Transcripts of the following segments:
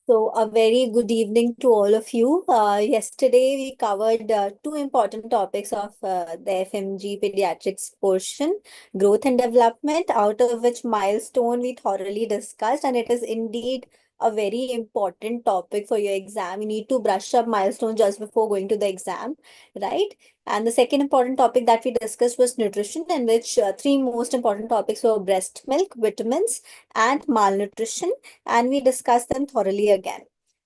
So, a very good evening to all of you. Yesterday, we covered two important topics of the FMG pediatrics portion, growth and development, out of which milestone we thoroughly discussed, and it is indeed a very important topic for your exam. You need to brush up milestone just before going to the exam, right? And the second important topic that we discussed was nutrition, in which three most important topics were breast milk, vitamins, and malnutrition, and we discuss them thoroughly again,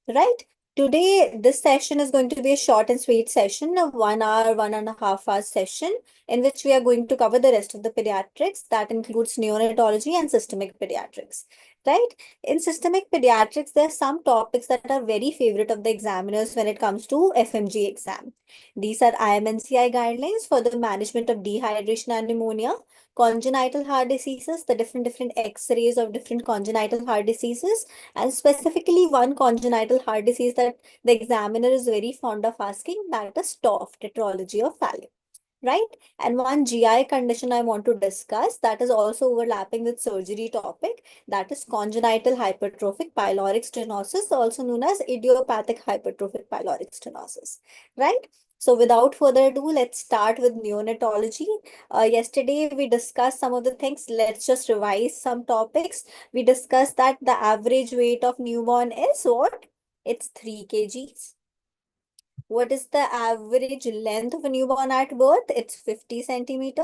right? Today, this session is going to be a short and sweet session, a 1 hour, 1.5 hour session, in which we are going to cover the rest of the pediatrics. That includes neonatology and systemic pediatrics, right? In systemic pediatrics, there are some topics that are very favorite of the examiners when it comes to FMG exam. These are IMNCI guidelines for the management of dehydration and pneumonia, congenital heart diseases, the different X-rays of different congenital heart diseases, and specifically one congenital heart disease that the examiner is very fond of asking, that is TOF, Tetralogy of Fallot, right? And one GI condition I want to discuss that is also overlapping with surgery topic, that is congenital hypertrophic pyloric stenosis, also known as idiopathic hypertrophic pyloric stenosis, right? So without further ado, let's start with neonatology. Yesterday we discussed some of the things. Let's just revise some topics. We discussed that the average weight of newborn is what? It's 3 kgs. What is the average length of a newborn at birth? It's 50 centimeter.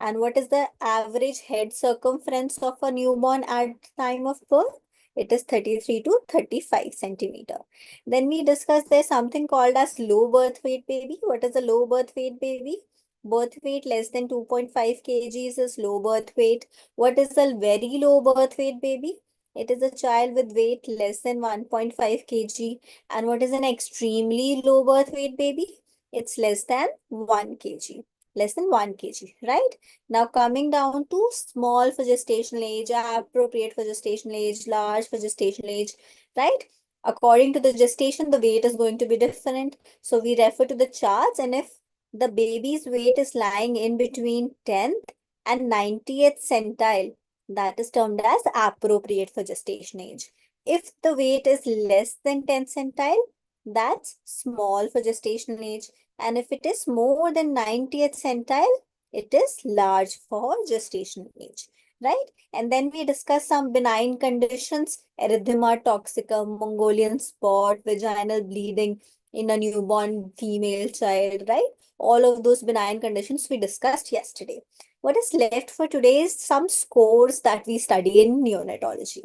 And what is the average head circumference of a newborn at time of birth? It is 33 to 35 centimeter. Then we discussed there's something called as low birth weight baby. What is a low birth weight baby? Birth weight less than 2.5 kgs is low birth weight. What is a very low birth weight baby? It is a child with weight less than 1.5 kg. And what is an extremely low birth weight baby? It's less than 1 kg. Less than 1 kg, right? Now coming down to small for gestational age, appropriate for gestational age, large for gestational age, right? According to the gestation, the weight is going to be different. So we refer to the charts, and if the baby's weight is lying in between 10th and 90th centile, that is termed as appropriate for gestation age. If the weight is less than 10th centile, that's small for gestational age. And if it is more than 90th centile, it is large for gestational age, right? And then we discuss some benign conditions, erythema toxica, Mongolian spot, vaginal bleeding in a newborn female child, right? All of those benign conditions we discussed yesterday. What is left for today is some scores that we study in neonatology.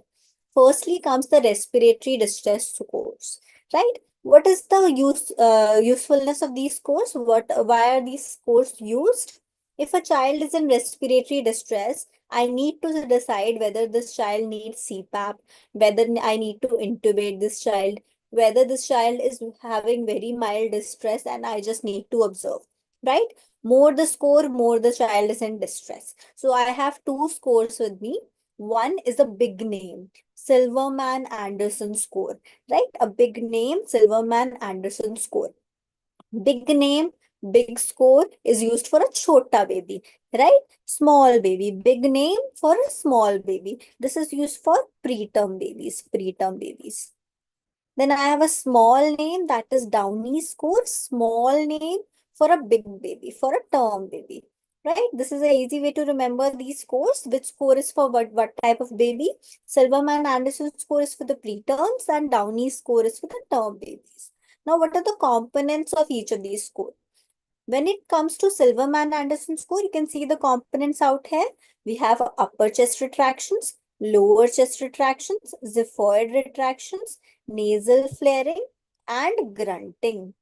Firstly comes the respiratory distress scores, right? What is the usefulness of these scores? Why are these scores used? If a child is in respiratory distress, I need to decide whether this child needs CPAP, whether I need to intubate this child, whether this child is having very mild distress and I just need to observe, right? More the score, more the child is in distress. So I have two scores with me. One is a big name, Silverman Anderson score, right? A big name, Silverman Anderson score. Big name, big score is used for a chota baby, right? Small baby. Big name for a small baby. This is used for preterm babies, preterm babies. Then I have a small name, that is Downey score, small name for a big baby, for a term baby, right? This is an easy way to remember these scores. Which score is for what type of baby? Silverman Anderson score is for the preterms and Downey score is for the term babies. Now, what are the components of each of these scores? When it comes to Silverman Anderson score, you can see the components out here. We have upper chest retractions, lower chest retractions, xiphoid retractions, nasal flaring, and grunting.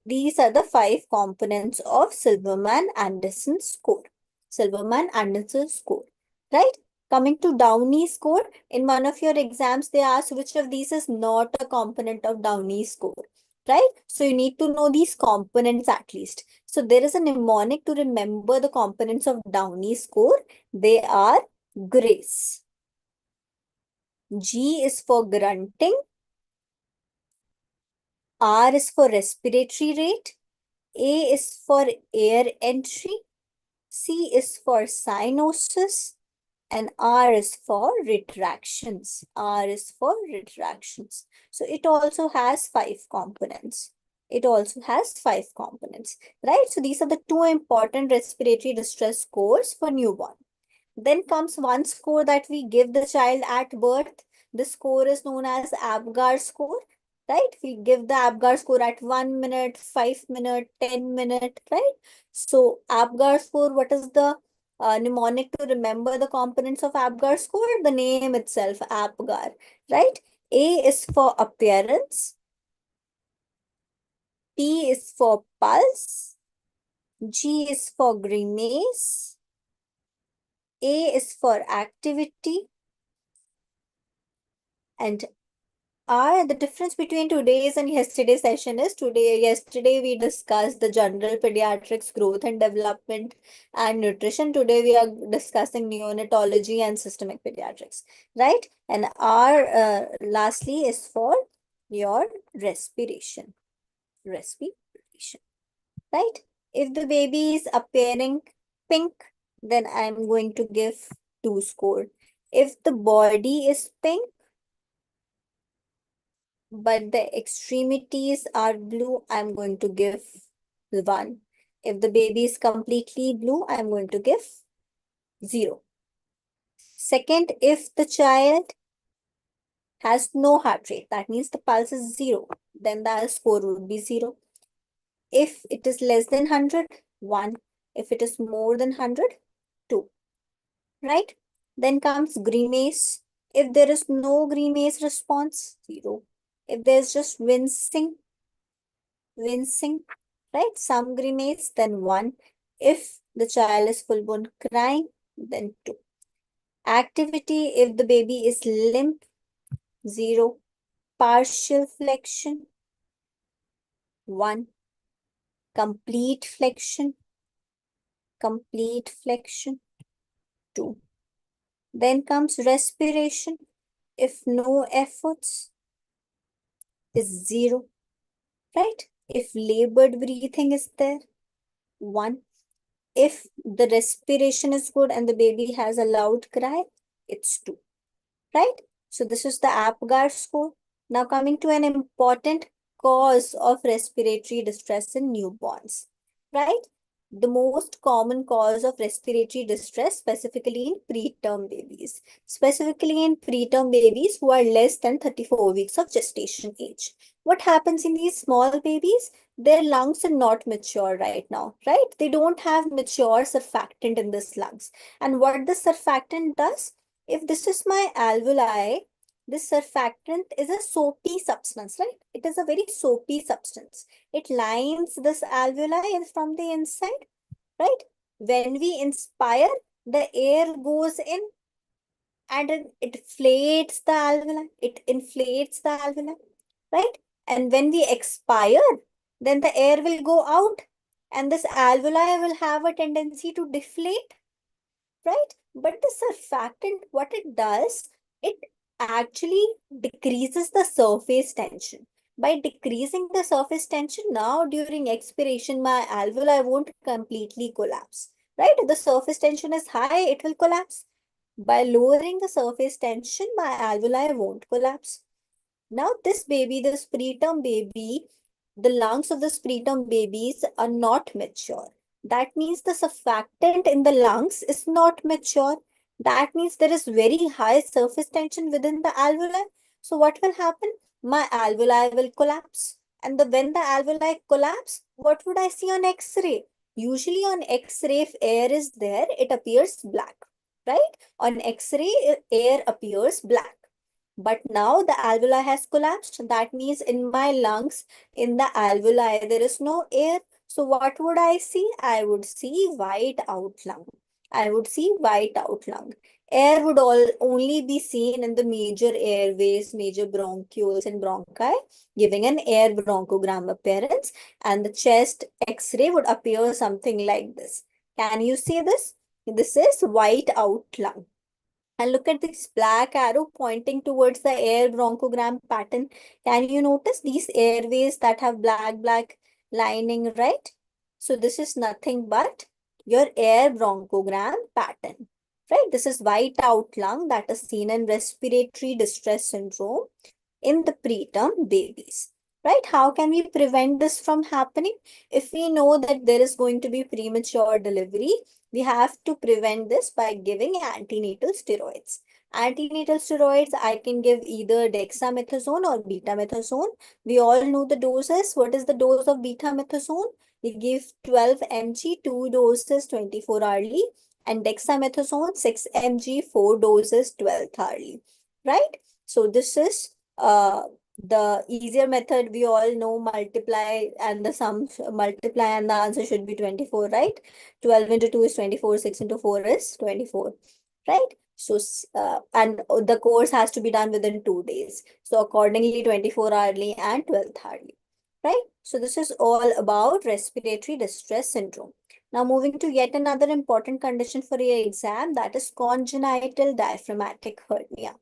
These are the 5 components of Silverman Anderson score. Silverman Anderson score, right? Coming to Downey score, in one of your exams, they ask which of these is not a component of Downey score, right? So you need to know these components at least. So there is a mnemonic to remember the components of Downey score. They are grace. G is for grunting. R is for respiratory rate. A is for air entry. C is for cyanosis. And R is for retractions. R is for retractions. So it also has 5 components. It also has 5 components, right? So these are the 2 important respiratory distress scores for newborn. Then comes one score that we give the child at birth. This score is known as APGAR score, right? We give the APGAR score at 1 minute, 5 minute, 10 minute, right? So APGAR score, what is the mnemonic to remember the components of APGAR score? The name itself, APGAR, right? A is for appearance. P is for pulse. G is for grimace. A is for activity. And the difference between today's and yesterday's session is yesterday we discussed the general pediatrics, growth and development and nutrition. Today we are discussing neonatology and systemic pediatrics, right? And lastly is for your respiration, right? If the baby is appearing pink, then I'm going to give 2 score. If the body is pink, but the extremities are blue, I'm going to give 1. If the baby is completely blue, I'm going to give 0. Second, if the child has no heart rate, that means the pulse is 0, then the score would be 0. If it is less than 100, 1. If it is more than 100, 2. Right? Then comes grimace. If there is no grimace response, 0. If there's just wincing, right? Some grimace, then 1. If the child is full-blown crying, then 2. Activity, if the baby is limp, 0. Partial flexion, 1. Complete flexion, 2. Then comes respiration. If no efforts, is 0, right? If labored breathing is there, 1. If the respiration is good and the baby has a loud cry, it's 2, right? So this is the APGAR score. Now coming to an important cause of respiratory distress in newborns, right? The most common cause of respiratory distress, specifically in preterm babies who are less than 34 weeks of gestation age. What happens in these small babies? Their lungs are not mature right now, right? They don't have mature surfactant in this lungs. And what the surfactant does, if this is my alveoli, this surfactant is a soapy substance, right? It is a very soapy substance. It lines this alveoli from the inside, right? When we inspire, the air goes in and it inflates the alveoli. Right? And when we expire, then the air will go out and this alveoli will have a tendency to deflate, right? But the surfactant, what it does, it actually decreases the surface tension. By decreasing the surface tension, now during expiration, my alveoli won't completely collapse, right? If the surface tension is high, it will collapse. By lowering the surface tension, my alveoli won't collapse. Now this preterm baby, the lungs of this preterm babies are not mature. That means the surfactant in the lungs is not mature. That means there is very high surface tension within the alveoli. So what will happen? My alveoli will collapse. And when the alveoli collapse, what would I see on X-ray? Usually on X-ray, if air is there, it appears black, right? On X-ray, air appears black. But now the alveoli has collapsed. That means in my lungs, in the alveoli, there is no air. So what would I see? I would see white out lung. Air would only be seen in the major airways, major bronchioles and bronchi, giving an air bronchogram appearance. And the chest X-ray would appear something like this. Can you see this? This is white out lung. And look at this black arrow pointing towards the air bronchogram pattern. Can you notice these airways that have black lining, right? So this is nothing but your air bronchogram pattern, right? This is white out lung that is seen in respiratory distress syndrome in the preterm babies, right? How can we prevent this from happening? If we know that there is going to be premature delivery, we have to prevent this by giving antenatal steroids. Antenatal steroids, I can give either dexamethasone or betamethasone. We all know the doses. What is the dose of betamethasone? We give 12 mg, 2 doses 24 hourly, and dexamethasone 6 mg, 4 doses 12 hourly, right? So this is the easier method. We all know multiply and the sum multiply and the answer should be 24, right? 12 into 2 is 24, 6 into 4 is 24, right? So and the course has to be done within 2 days. So accordingly 24 hourly and 12 hourly, right? So this is all about respiratory distress syndrome. Now moving to yet another important condition for your exam, that is congenital diaphragmatic hernia.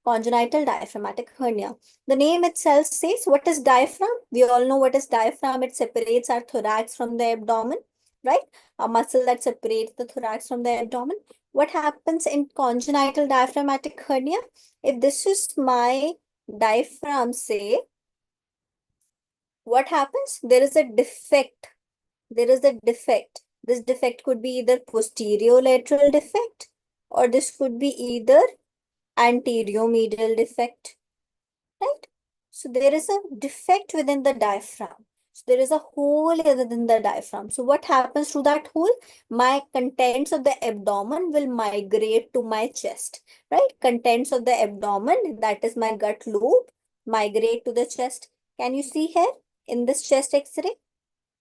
Congenital diaphragmatic hernia. The name itself says, what is diaphragm? We all know what is diaphragm. It separates our thorax from the abdomen, right? A muscle that separates the thorax from the abdomen. What happens in congenital diaphragmatic hernia? If this is my diaphragm, say, what happens? There is a defect. There is a defect. This defect could be either posterior lateral defect, or this could be either anterior medial defect, right? So there is a defect within the diaphragm. So there is a hole within the diaphragm. So what happens to that hole? My contents of the abdomen will migrate to my chest, right? Contents of the abdomen, that is my gut loop, migrate to the chest. Can you see here in this chest X-ray?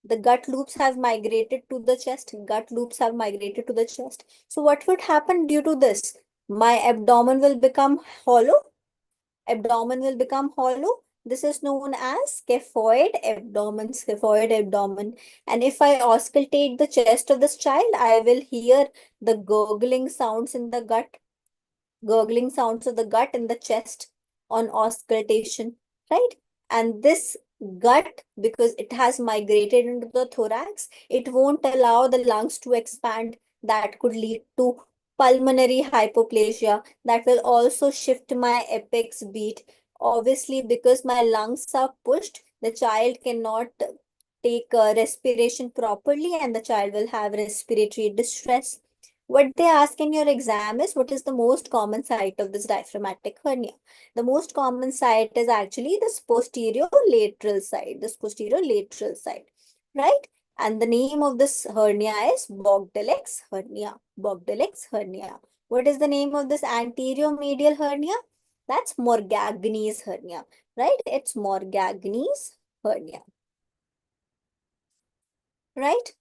The gut loops have migrated to the chest. Gut loops have migrated to the chest. So what would happen due to this? My abdomen will become hollow. Abdomen will become hollow. This is known as scaphoid abdomen, scaphoid abdomen. And if I auscultate the chest of this child, I will hear the gurgling sounds in the gut, gurgling sounds of the gut in the chest on auscultation, right? And this gut, because it has migrated into the thorax, it won't allow the lungs to expand. That could lead to pulmonary hypoplasia. That will also shift my apex beat. Obviously, because my lungs are pushed, the child cannot take respiration properly and the child will have respiratory distress. What they ask in your exam is, what is the most common site of this diaphragmatic hernia? The most common site is actually this posterior lateral side, right? And the name of this hernia is Bogdelec's hernia, Bogdelec's hernia. What is the name of this anterior medial hernia? That's Morgagni's hernia, right? It's Morgagni's hernia, right?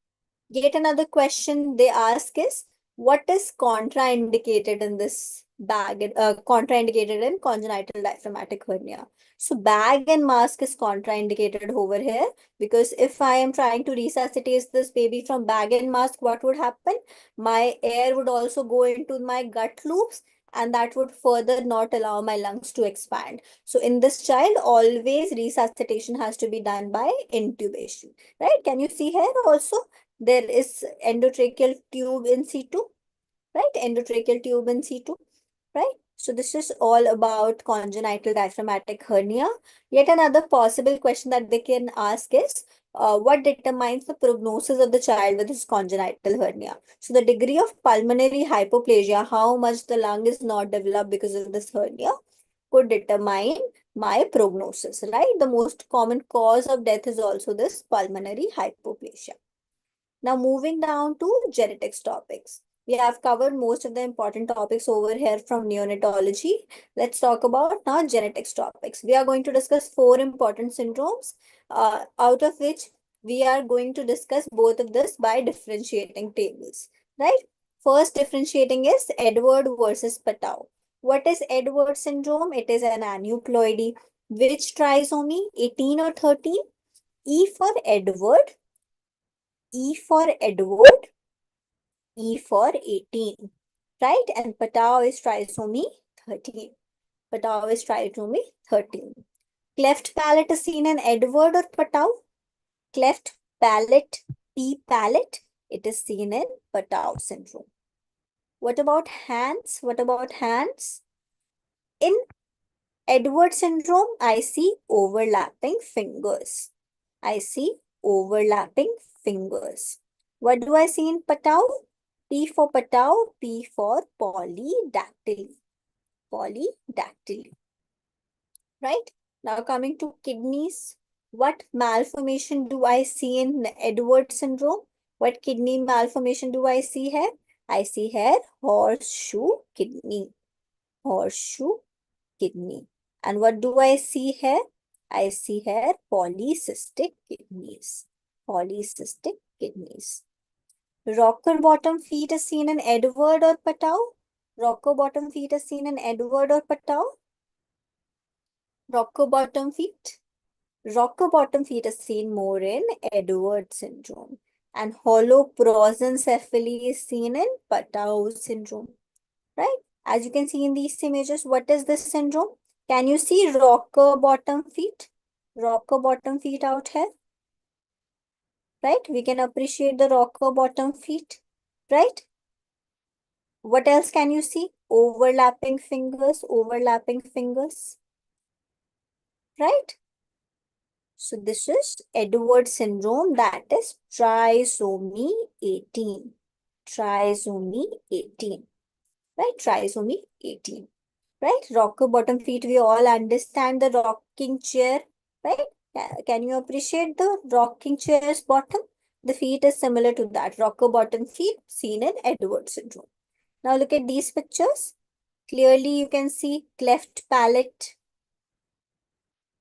Yet another question they ask is, what is contraindicated in this contraindicated in congenital diaphragmatic hernia? So bag and mask is contraindicated over here, because if I am trying to resuscitate this baby from bag and mask, what would happen? My air would also go into my gut loops, and that would further not allow my lungs to expand. So in this child, always resuscitation has to be done by intubation, right? Can you see here also? There is endotracheal tube in situ, right? Endotracheal tube in situ, right? So this is all about congenital diaphragmatic hernia. Yet another possible question that they can ask is, what determines the prognosis of the child with his congenital hernia? So the degree of pulmonary hypoplasia, how much the lung is not developed because of this hernia, could determine my prognosis, right? The most common cause of death is also this pulmonary hypoplasia. Now moving down to genetics topics. We have covered most of the important topics over here from neonatology. Let's talk about now genetics topics. We are going to discuss 4 important syndromes, out of which we are going to discuss both of this by differentiating tables, right? First differentiating is Edward versus Patau. What is Edward syndrome? It is an aneuploidy. Which trisomy? 18 or 13? E for Edward, E for Edward, E for 18, right? And Patau is trisomy 13. Patau is trisomy 13. Cleft palate is seen in Edward or Patau? Cleft palate, P palate, it is seen in Patau syndrome. What about hands? What about hands? In Edward syndrome, I see overlapping fingers. I see overlapping fingers. What do I see in Patau? P for Patau, P for polydactyly. Polydactyly. Right? Now coming to kidneys. What malformation do I see in Edward syndrome? What kidney malformation do I see here? I see here horseshoe kidney. Horseshoe kidney. And what do I see here? I see here polycystic kidneys. Polycystic kidneys. Rocker bottom feet is seen in Edward or Patau? Rocker bottom feet is seen in Edward or Patau? Rocker bottom feet? Rocker bottom feet is seen more in Edward syndrome. And hollow prosencephaly is seen in Patau syndrome. Right? As you can see in these images, what is this syndrome? Can you see rocker bottom feet? Rocker bottom feet out here. Right? We can appreciate the rocker bottom feet. Right? What else can you see? Overlapping fingers, overlapping fingers. Right? So this is Edward syndrome, that is trisomy 18. Trisomy 18. Right? Trisomy 18. Right? Rocker bottom feet, we all understand the rocking chair. Right? Can you appreciate the rocking chair's bottom? The feet is similar to that. Rocker bottom feet seen in Edward syndrome. Now look at these pictures. Clearly you can see cleft palate.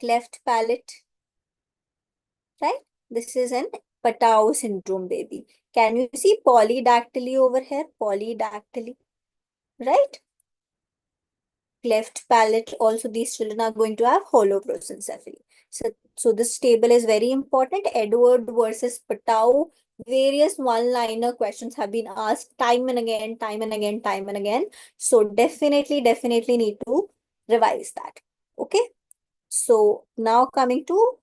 Cleft palate. Right? This is an Patau syndrome baby. Can you see polydactyly over here? Polydactyly. Right? Cleft palate. Also, these children are going to have hollow prosencephaly. So this table is very important. Edward versus Patau. Various one-liner questions have been asked time and again, time and again, time and again. So definitely need to revise that. Okay. So now coming to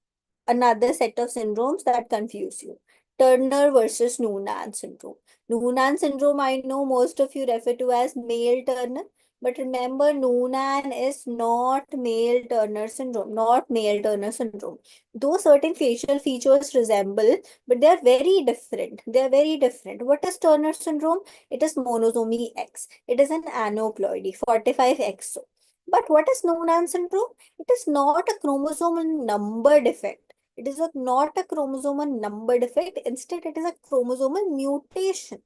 another set of syndromes that confuse you. Turner versus Noonan syndrome. Noonan syndrome, I know most of you refer to as male Turner, but remember Noonan is not male Turner syndrome, not male Turner syndrome. Though certain facial features resemble, but they are very different. They are very different. What is Turner syndrome? It is monosomy X. It is an aneuploidy, 45XO. But what is Noonan syndrome? It is not a chromosomal number defect. It is not a chromosomal number defect. Instead, it is a chromosomal mutation.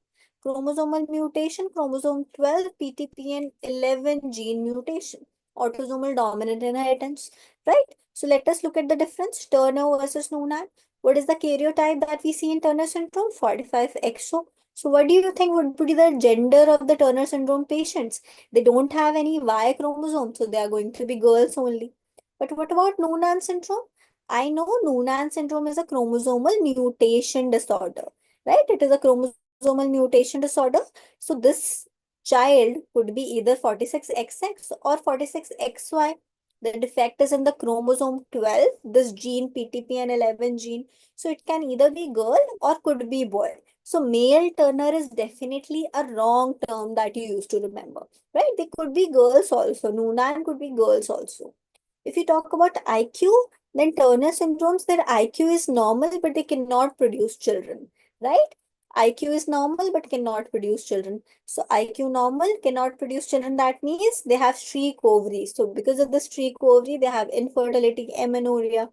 Chromosomal mutation, chromosome 12, PTPN 11 gene mutation. Autosomal dominant inheritance, right? So let us look at the difference. Turner versus Noonan. What is the karyotype that we see in Turner syndrome? 45XO. So what do you think would be the gender of the Turner syndrome patients? They don't have any Y chromosome, so they are going to be girls only. But what about Noonan syndrome? I know Noonan syndrome is a chromosomal mutation disorder, right? It is a chromosomal mutation disorder. So this child could be either 46XX or 46XY. The defect is in the chromosome 12, this gene PTPN11 gene. So it can either be girl or could be boy. So male Turner is definitely a wrong term that you used to remember, right? They could be girls also. Noonan could be girls also. If you talk about IQ, then Turner syndromes, their IQ is normal, but they cannot produce children, right? IQ is normal, but cannot produce children. So IQ normal, cannot produce children. That means they have streak ovaries. So because of the streak ovary, they have infertility, amenorrhea.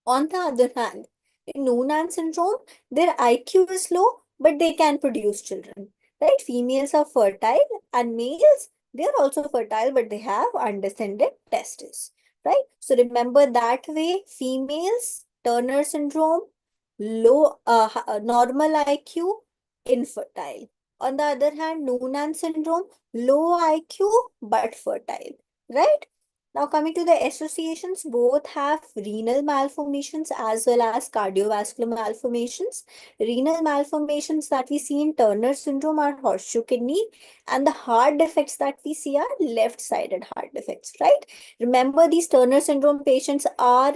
On the other hand, in Noonan syndrome, their IQ is low, but they can produce children, right? Females are fertile and males, they are also fertile, but they have undescended testes, right? So remember that way, females, Turner syndrome, normal IQ, infertile. On the other hand, Noonan syndrome, low IQ, but fertile, right? Now coming to the associations, both have renal malformations as well as cardiovascular malformations. Renal malformations that we see in Turner syndrome are horseshoe kidney, and the heart defects that we see are left-sided heart defects, right? Remember, these Turner syndrome patients are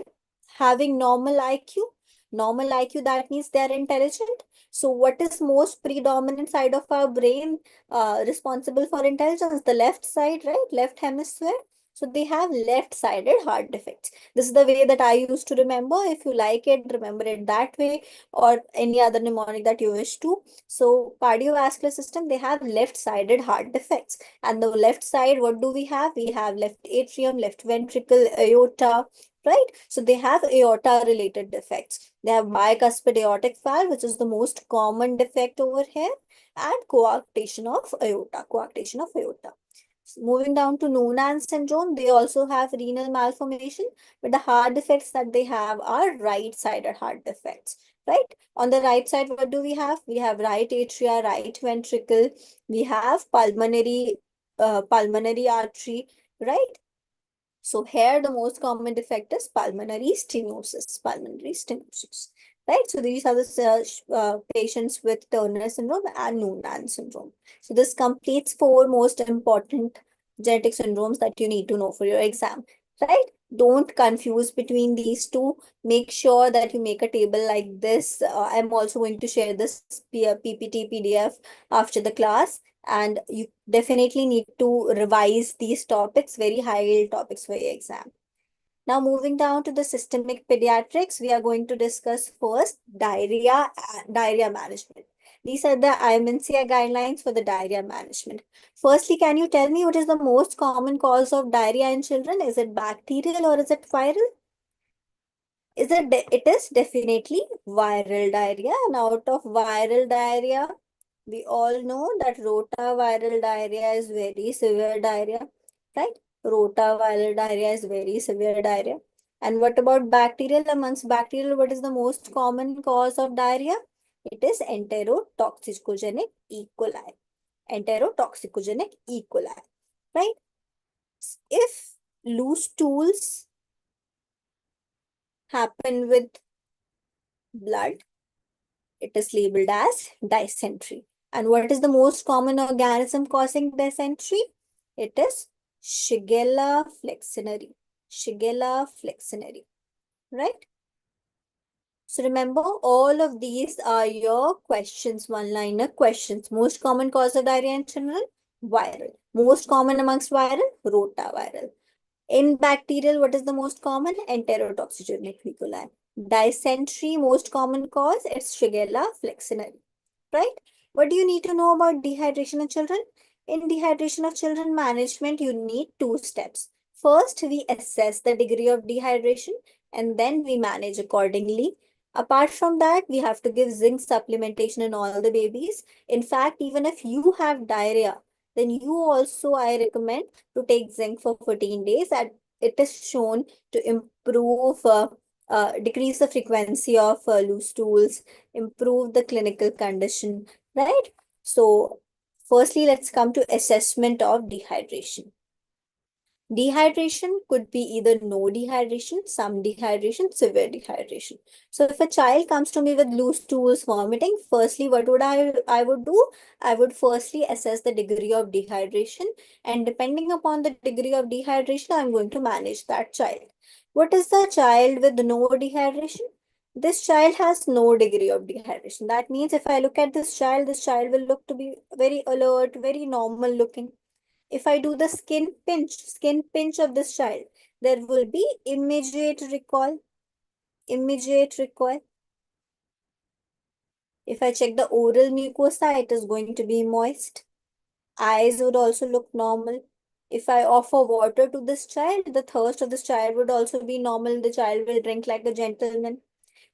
having normal IQ, Normal IQ, that means they are intelligent. So what is most predominant side of our brain responsible for intelligence? The left side, right? Left hemisphere. So they have left-sided heart defects. This is the way that I used to remember. If you like it, remember it that way, or any other mnemonic that you wish to. So cardiovascular system, they have left-sided heart defects. And the left side, what do we have? We have left atrium, left ventricle, aorta, right? So they have aorta-related defects. They have bicuspid aortic valve, which is the most common defect over here, and coarctation of aorta, coarctation of aorta. Moving down to Noonan syndrome, they also have renal malformation, but the heart defects that they have are right-sided heart defects, right? On the right side, what do we have? We have right atria, right ventricle, we have pulmonary artery, right? So here the most common defect is pulmonary stenosis, right? So these are the patients with Turner syndrome and Noonan syndrome. So this completes 4 most important genetic syndromes that you need to know for your exam, right? Don't confuse between these two. Make sure that you make a table like this. I'm also going to share this PPT PDF after the class, and you definitely need to revise these topics, very high yield topics for your exam. Now moving down to the systemic pediatrics, we are going to discuss first diarrhea management. These are the IMNCI guidelines for the diarrhea management. Firstly, can you tell me what is the most common cause of diarrhea in children? Is it bacterial or is it viral? It is definitely viral diarrhea, and out of viral diarrhea, we all know that rotaviral diarrhea is very severe diarrhea, right? Rotaviral diarrhea is very severe diarrhea. And what about bacterial? Amongst bacterial, what is the most common cause of diarrhea? It is enterotoxicogenic E. coli. Enterotoxicogenic E. coli, right? If loose stools happen with blood, it is labeled as dysentery. And what is the most common organism causing dysentery? It is Shigella flexneri. Shigella flexneri, right? So remember, all of these are your questions, one-liner questions. Most common cause of diarrhea in children, viral. Most common amongst viral, rotaviral. In bacterial, what is the most common? Enterotoxigenic E. coli. Dysentery, most common cause, it's Shigella flexneri, right? What do you need to know about dehydration in children? In dehydration of children management, you need 2 steps. First, we assess the degree of dehydration and then we manage accordingly. Apart from that, we have to give zinc supplementation in all the babies. In fact, even if you have diarrhea, then you also, I recommend to take zinc for 14 days, and it is shown to improve, decrease the frequency of loose stools, improve the clinical condition, right? So firstly, let's come to assessment of dehydration. Dehydration could be either no dehydration, some dehydration, severe dehydration. So if a child comes to me with loose stools, vomiting, firstly, what would I would do? I would firstly assess the degree of dehydration, and depending upon the degree of dehydration, I'm going to manage that child. What is the child with no dehydration? This child has no degree of dehydration. That means if I look at this child will look to be very alert, very normal looking. If I do the skin pinch of this child, there will be immediate recall, immediate recall. If I check the oral mucosa, it is going to be moist. Eyes would also look normal. If I offer water to this child, the thirst of this child would also be normal. The child will drink like a gentleman.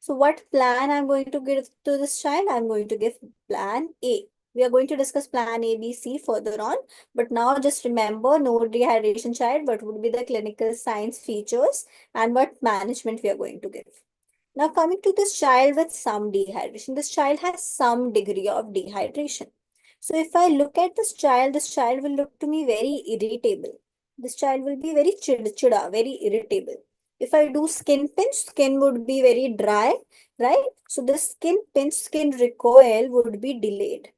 So what plan I'm going to give to this child? I'm going to give plan A. We are going to discuss plan A, B, C further on. But now just remember, no dehydration child, what would be the clinical signs, features, and what management we are going to give. Now coming to this child with some dehydration. This child has some degree of dehydration. So if I look at this child will look to me very irritable. This child will be very chida, very irritable. If I do skin pinch, skin would be very dry, right? So the skin pinch, skin recoil would be delayed.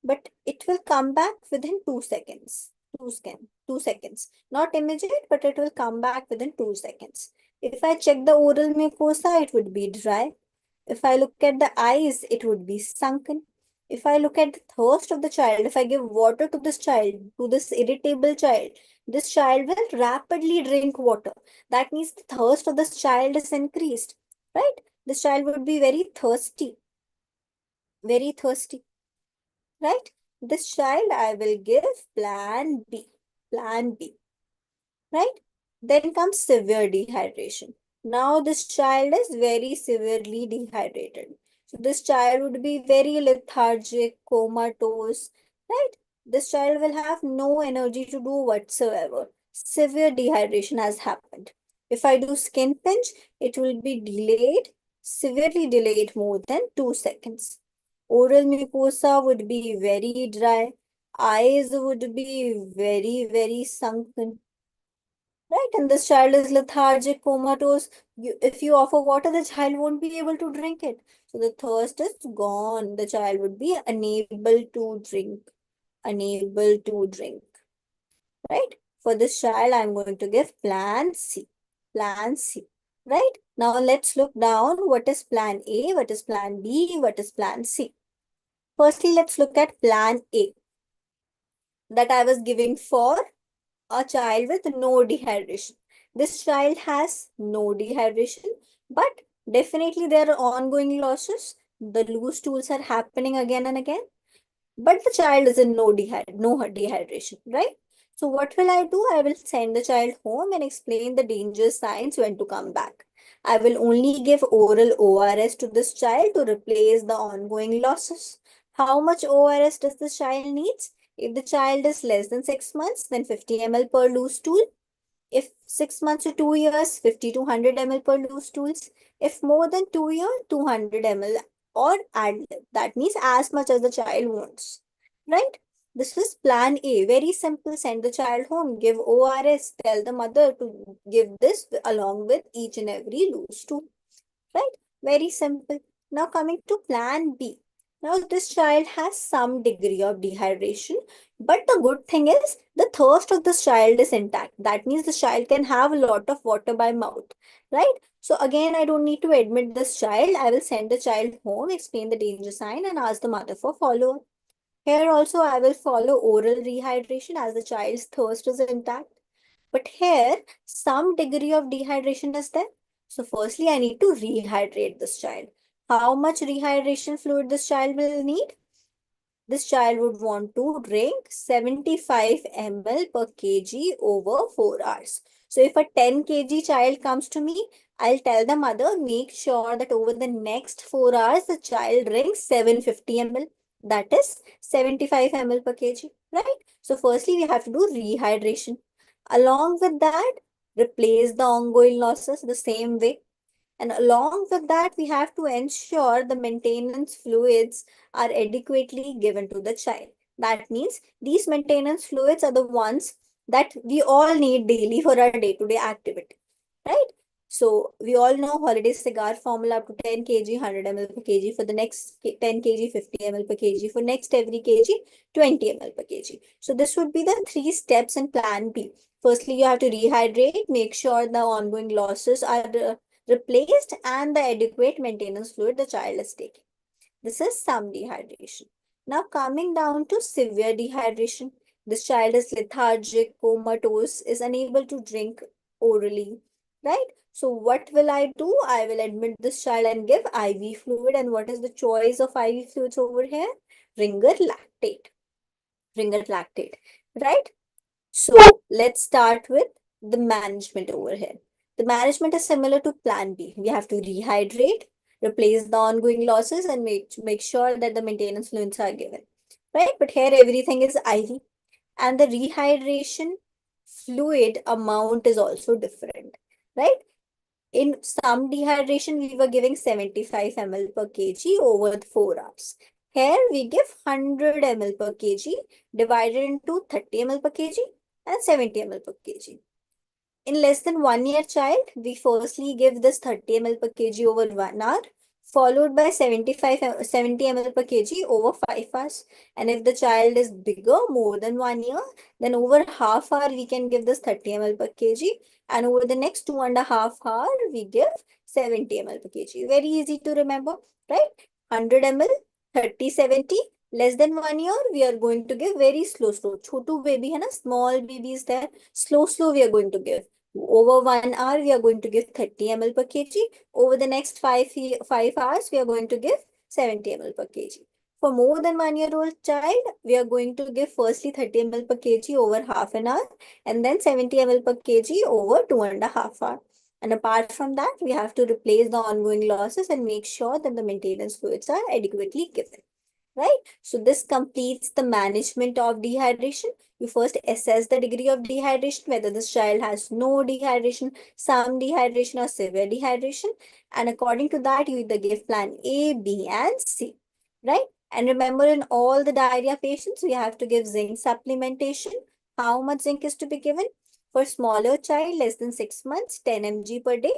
But it will come back within 2 seconds. 2 seconds. Not immediate, but it will come back within 2 seconds. If I check the oral mucosa, it would be dry. If I look at the eyes, it would be sunken. If I look at the thirst of the child, if I give water to this child, to this irritable child, this child will rapidly drink water. That means the thirst of this child is increased, right? This child would be very thirsty, right? This child, I will give plan B, plan B, right? Then comes severe dehydration. Now this child is very severely dehydrated. So this child would be very lethargic, comatose, right? This child will have no energy to do whatsoever. Severe dehydration has happened. If I do skin pinch, it will be delayed, severely delayed more than 2 seconds. Oral mucosa would be very dry. Eyes would be very sunken, right? And this child is lethargic, comatose. If you offer water, the child won't be able to drink it. So the thirst is gone. The child would be unable to drink, right? For this child, I'm going to give plan C. Plan C, right? Now let's look down. What is plan A? What is plan B? What is plan C? Firstly, let's look at plan A that I was giving for a child with no dehydration. This child has no dehydration, but definitely there are ongoing losses. The loose stools are happening again and again, but the child is in no dehydration, right? So what will I do? I will send the child home and explain the danger signs when to come back. I will only give oral ORS to this child to replace the ongoing losses. How much ORS does this child needs? If the child is less than 6 months, then 50 ml per loose stool. If 6 months to 2 years, 50 to 100 ml per loose stools. If more than 2 years, 200 ml or ad lib. That means as much as the child wants, right? This is plan A. Very simple. Send the child home, give ORS, tell the mother to give this along with each and every loose stool, right? Very simple. Now coming to plan B. Now this child has some degree of dehydration, but the good thing is the thirst of this child is intact. That means the child can have a lot of water by mouth, right? So again, I don't need to admit this child. I will send the child home, explain the danger sign and ask the mother for follow-up. Here also I will follow oral rehydration as the child's thirst is intact. But here, some degree of dehydration is there. So firstly, I need to rehydrate this child. How much rehydration fluid this child will need? This child would want to drink 75 ml per kg over 4 hours. So if a 10 kg child comes to me, I'll tell the mother, make sure that over the next 4 hours, the child drinks 750 ml. That is 75 ml per kg, right? So firstly, we have to do rehydration. Along with that, replace the ongoing losses the same way. And along with that, we have to ensure the maintenance fluids are adequately given to the child. That means these maintenance fluids are the ones that we all need daily for our day-to-day activity, right? So we all know holiday cigar formula up to 10 kg, 100 ml per kg for the next 10 kg, 50 ml per kg for next every kg, 20 ml per kg. So this would be the 3 steps in plan B. Firstly, you have to rehydrate, make sure the ongoing losses are replaced and the adequate maintenance fluid the child is taking. This is some dehydration. Now coming down to severe dehydration, this child is lethargic, comatose, is unable to drink orally, right? So what will I do? I will admit this child and give IV fluid. And what is the choice of IV fluids over here? Ringer lactate. Ringer lactate, right? So let's start with the management over here. The management is similar to plan B. We have to rehydrate, replace the ongoing losses, and make sure that the maintenance fluids are given. Right? But here everything is IV. And the rehydration fluid amount is also different. Right? In some dehydration, we were giving 75 ml per kg over 4 hours. Here we give 100 ml per kg divided into 30 ml per kg and 70 ml per kg. In less than 1 year child, we firstly give this 30 ml per kg over 1 hour. followed by 70 ml per kg over 5 hours. And if the child is bigger, more than 1 year, then over half hour we can give this 30 ml per kg. And over the next 2.5 hours, we give 70 ml per kg. Very easy to remember, right? 100 ml, 30, 70. Less than 1 year, we are going to give very slow. Chotu baby hai na, small babies there. Slow we are going to give. Over 1 hour, we are going to give 30 ml per kg. Over the next 5 hours, we are going to give 70 ml per kg. For more than 1 year old child, we are going to give firstly 30 ml per kg over half an hour and then 70 ml per kg over 2.5 hours. And apart from that, we have to replace the ongoing losses and make sure that the maintenance fluids are adequately given. Right? So this completes the management of dehydration. You first assess the degree of dehydration, whether this child has no dehydration, some dehydration, or severe dehydration. And according to that, you either give plan A, B, and C. Right? And remember, in all the diarrhea patients, we have to give zinc supplementation. How much zinc is to be given? For smaller child, less than 6 months, 10 mg per day.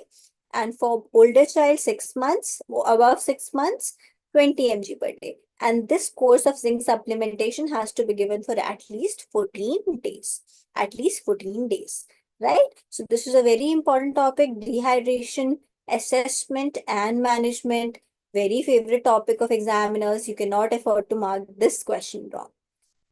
And for older child, 6 months, above 6 months, 20 mg per day. And this course of zinc supplementation has to be given for at least 14 days. At least 14 days, right? So this is a very important topic, dehydration, assessment and management. Very favorite topic of examiners. You cannot afford to mark this question wrong,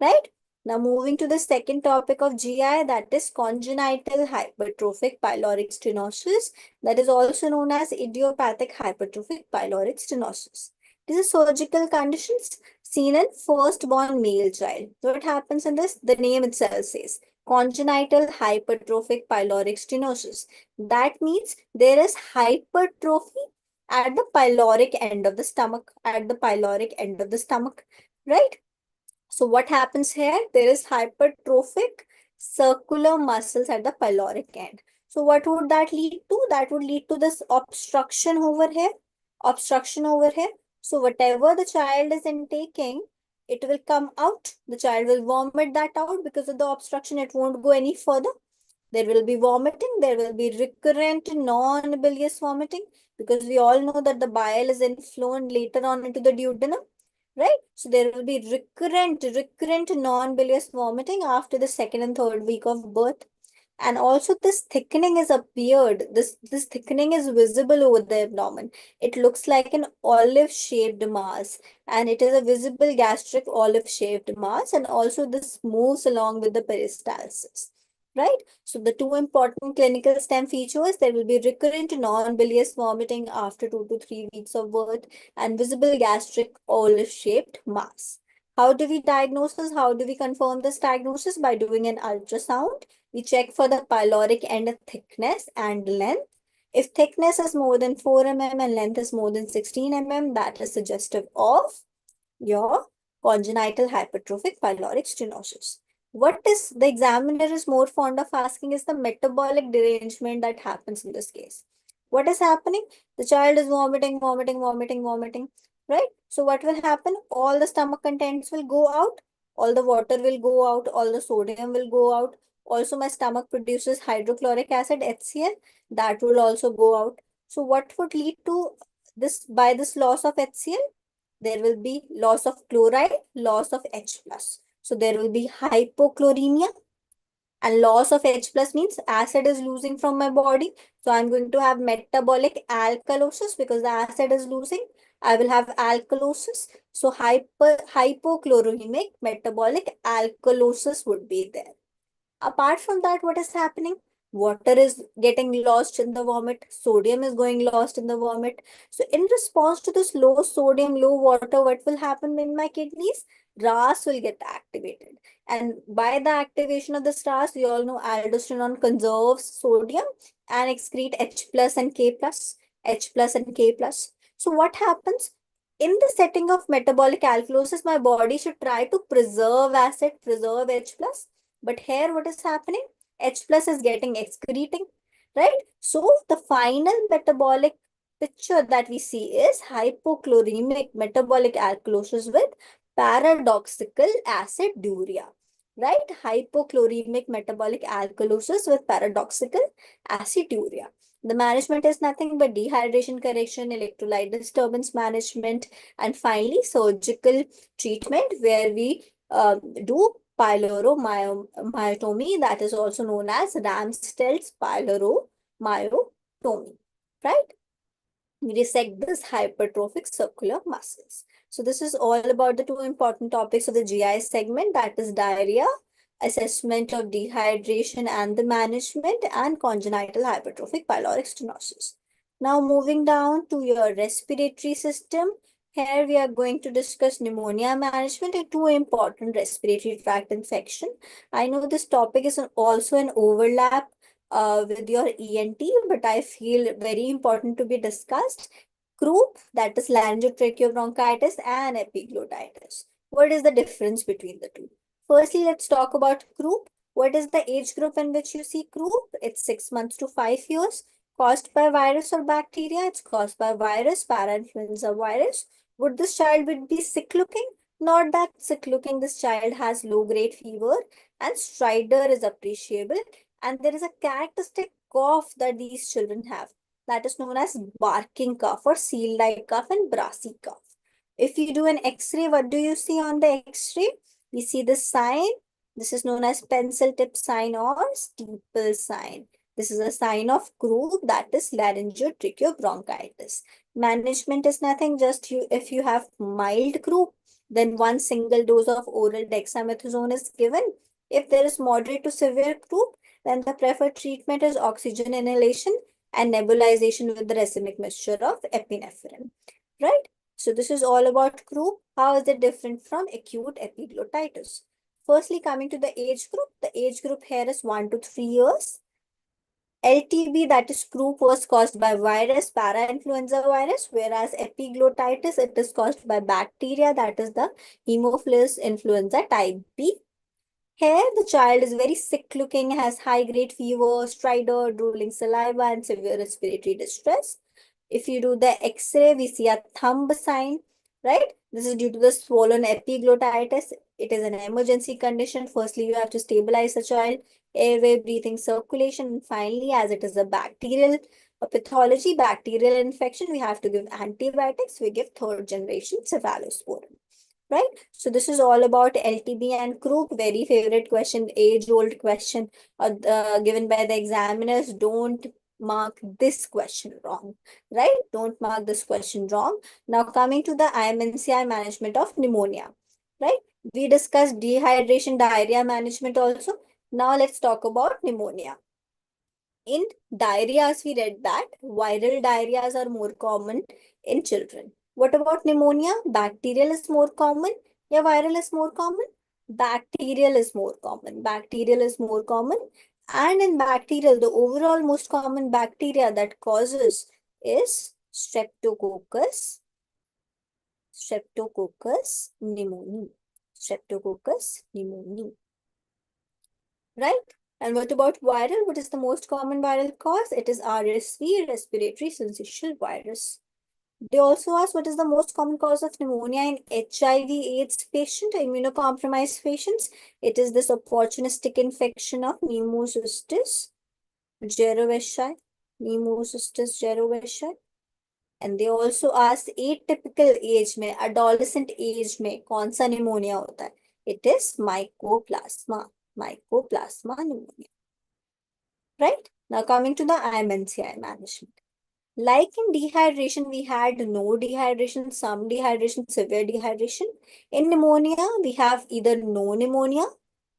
right? Now moving to the second topic of GI, that is congenital hypertrophic pyloric stenosis, that is also known as idiopathic hypertrophic pyloric stenosis. These are surgical conditions seen in firstborn male child. So what happens in this? The name itself says congenital hypertrophic pyloric stenosis. That means there is hypertrophy at the pyloric end of the stomach, right? So what happens here? There is hypertrophic circular muscles at the pyloric end. So what would that lead to? That would lead to this obstruction over here. Obstruction over here. So whatever the child is intaking, it will come out. The child will vomit that out because of the obstruction. It won't go any further. There will be vomiting. There will be recurrent non-bilious vomiting because we all know that the bile is inflown later on into the duodenum, right? So there will be recurrent non-bilious vomiting after the second and third week of birth. And also this thickening is appeared. This thickening is visible over the abdomen. It looks like an olive-shaped mass, and it is a visible gastric olive-shaped mass, and also this moves along with the peristalsis. Right? So the two important clinical stem features, there will be recurrent non-bilious vomiting after 2 to 3 weeks of birth and visible gastric olive-shaped mass. How do we diagnose this? How do we confirm this diagnosis? By doing an ultrasound. We check for the pyloric end thickness and length. If thickness is more than 4 mm and length is more than 16 mm, that is suggestive of your congenital hypertrophic pyloric stenosis. What is the examiner is more fond of asking is the metabolic derangement that happens in this case. What is happening? The child is vomiting, right? So what will happen? All the stomach contents will go out, all the water will go out, all the sodium will go out. Also, my stomach produces hydrochloric acid, HCl, that will also go out. So what would lead to this by this loss of HCl? There will be loss of chloride, loss of H plus. So there will be hypochloremia, and loss of H plus means acid is losing from my body. So I'm going to have metabolic alkalosis because the acid is losing. I will have alkalosis. So hypochloremic metabolic alkalosis would be there. Apart from that, what is happening? Water is getting lost in the vomit. Sodium is going lost in the vomit. So in response to this low sodium, low water, what will happen in my kidneys? RAS will get activated. And by the activation of this RAS, we all know aldosterone conserves sodium and excrete H plus and K plus. H plus and K plus. So what happens? In the setting of metabolic alkalosis, my body should try to preserve acid, preserve H plus. But here what is happening? H plus is getting excreting, right? So the final metabolic picture that we see is hypochloremic metabolic alkalosis with paradoxical aciduria, right? Hypochloremic metabolic alkalosis with paradoxical aciduria. The management is nothing but dehydration correction, electrolyte disturbance management, and finally surgical treatment where we do pyloromyotomy, that is also known as Ramsdell's pyloromyotomy, right? We dissect this hypertrophic circular muscles. So this is all about the two important topics of the GI segment, that is diarrhea, assessment of dehydration and the management, and congenital hypertrophic pyloric stenosis. Now moving down to your respiratory system, here we are going to discuss pneumonia management and two important respiratory tract infection. I know this topic is also an overlap with your ENT, but I feel very important to be discussed. Croup, that is laryngotracheobronchitis, and epiglottitis. What is the difference between the two? Firstly, let's talk about croup. What is the age group in which you see croup? It's 6 months to 5 years. Caused by virus or bacteria? It's caused by virus, parainfluenza virus. Would this child be sick looking? Not that sick looking. This child has low grade fever and stridor is appreciable. And there is a characteristic cough that these children have. That is known as barking cough or seal-like cough and brassy cough. If you do an X-ray, what do you see on the X-ray? We see the sign. This is known as pencil tip sign or steeple sign. This is a sign of croup, that is laryngotracheobronchitis. Management is nothing, just if you have mild croup, then one single dose of oral dexamethasone is given. If there is moderate to severe croup, then the preferred treatment is oxygen inhalation and nebulization with the racemic mixture of epinephrine, right? So this is all about croup. How is it different from acute epiglottitis? Firstly, coming to the age group here is 1 to 3 years. LTB, that is croup, was caused by virus, parainfluenza virus, whereas epiglottitis, it is caused by bacteria, that is the Haemophilus influenza type B. Here, the child is very sick looking, has high grade fever, stridor, drooling saliva, and severe respiratory distress. If you do the X-ray, we see a thumb sign, right? This is due to the swollen epiglottitis. It is an emergency condition. Firstly, you have to stabilize the child, airway, breathing, circulation, and finally, as it is a bacterial pathology, bacterial infection, we have to give antibiotics. We give third generation cephalosporin, right? So this is all about LTB and croup. Very favorite question, age-old question given by the examiners. Don't mark this question wrong, right? Don't mark this question wrong. Now coming to the IMNCI management of pneumonia, right? We discussed dehydration, diarrhea management also. Now let's talk about pneumonia. In diarrheas, we read that viral diarrheas are more common in children. What about pneumonia? Bacterial is more common. Yeah, viral is more common. Bacterial is more common. Bacterial is more common. And in bacterial, the overall most common bacteria that causes is Streptococcus pneumoniae. Streptococcus pneumoniae, right? And what about viral? What is the most common viral cause? It is RSV, respiratory syncytial virus. They also ask what is the most common cause of pneumonia in HIV/AIDS patient, immunocompromised patients. It is this opportunistic infection of Pneumocystis jirovecii. Pneumocystis jirovecii. And they also ask atypical age में, adolescent age में कौन सा pneumonia होता है? It is mycoplasma pneumonia. Right? Now coming to the IMNCI management. Like in dehydration, we had no dehydration, some dehydration, severe dehydration. In pneumonia, we have either no pneumonia,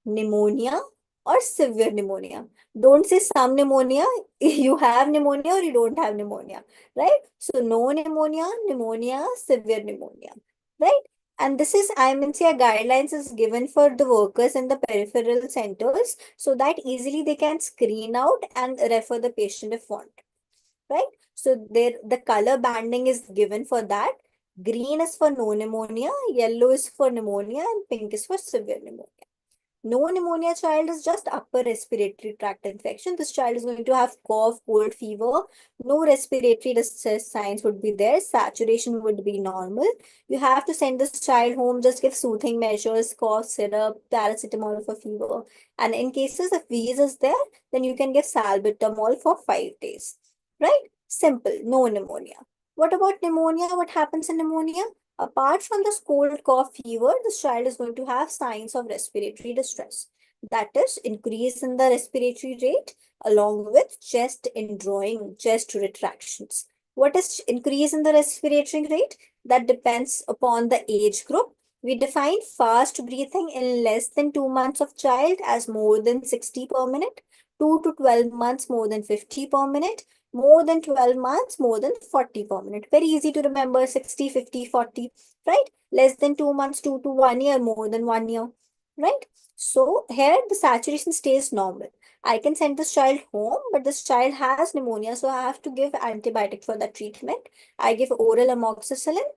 pneumonia, or severe pneumonia. Don't say some pneumonia, you have pneumonia or you don't have pneumonia, right? So no pneumonia, pneumonia, severe pneumonia, right? And this is IMNCI guidelines is given for the workers in the peripheral centers so that easily they can screen out and refer the patient if want, right? So there the color banding is given for that. Green is for no pneumonia, yellow is for pneumonia, and pink is for severe pneumonia. No pneumonia child is just upper respiratory tract infection. This child is going to have cough, cold, fever. No respiratory distress signs would be there. Saturation would be normal. You have to send this child home. Just give soothing measures, cough syrup, paracetamol for fever. And in cases if wheeze is there, then you can give salbutamol for 5 days. right? Simple, no pneumonia. What about pneumonia? What happens in pneumonia? Apart from this cold, cough, fever, this child is going to have signs of respiratory distress. That is, increase in the respiratory rate along with chest indrawing, chest retractions. What is increase in the respiratory rate? That depends upon the age group. We define fast breathing in less than 2 months of child as more than 60 per minute, 2 to 12 months more than 50 per minute, more than 12 months, more than 40 per minute. Very easy to remember 60, 50, 40, right? Less than 2 months, 2 to 1 year, more than 1 year, right? So here the saturation stays normal. I can send this child home, but this child has pneumonia, so I have to give antibiotic for that treatment. I give oral amoxicillin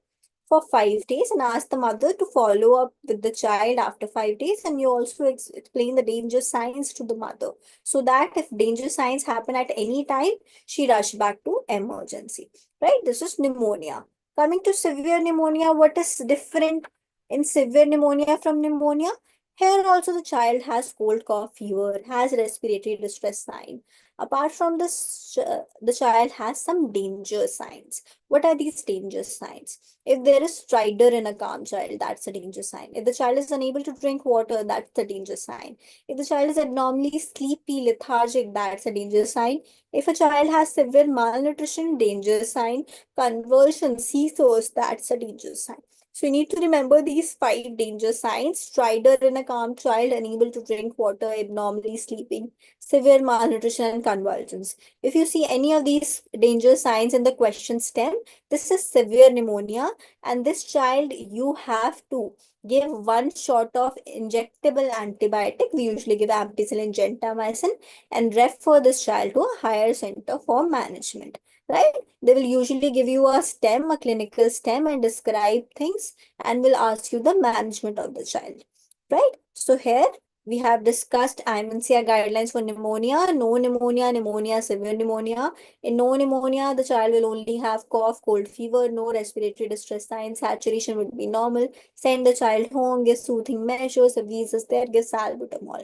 for 5 days and ask the mother to follow up with the child after 5 days. And you also explain the danger signs to the mother so that if danger signs happen at any time, she rushed back to emergency, right? This is pneumonia. Coming to severe pneumonia, what is different in severe pneumonia from pneumonia? Here also the child has cold, cough, fever, has respiratory distress sign. Apart from this, the child has some danger signs. What are these danger signs? If there is stridor in a calm child, that's a danger sign. If the child is unable to drink water, that's the danger sign. If the child is abnormally sleepy, lethargic, that's a danger sign. If a child has severe malnutrition, danger sign. Convulsion, seizures, that's a danger sign. So you need to remember these 5 danger signs. Stridor in a calm child, unable to drink water, abnormally sleeping, severe malnutrition, and convulsions. If you see any of these danger signs in the question stem, this is severe pneumonia, and this child you have to give one shot of injectable antibiotic. We usually give ampicillin, gentamicin, and refer this child to a higher center for management. Right? They will usually give you a stem, a clinical stem, and describe things, and will ask you the management of the child. Right? So here we have discussed IMNCI guidelines for pneumonia, no pneumonia, pneumonia, severe pneumonia. In no pneumonia, the child will only have cough, cold, fever, no respiratory distress signs, saturation would be normal. Send the child home, give soothing measures. If these is there, give salbutamol.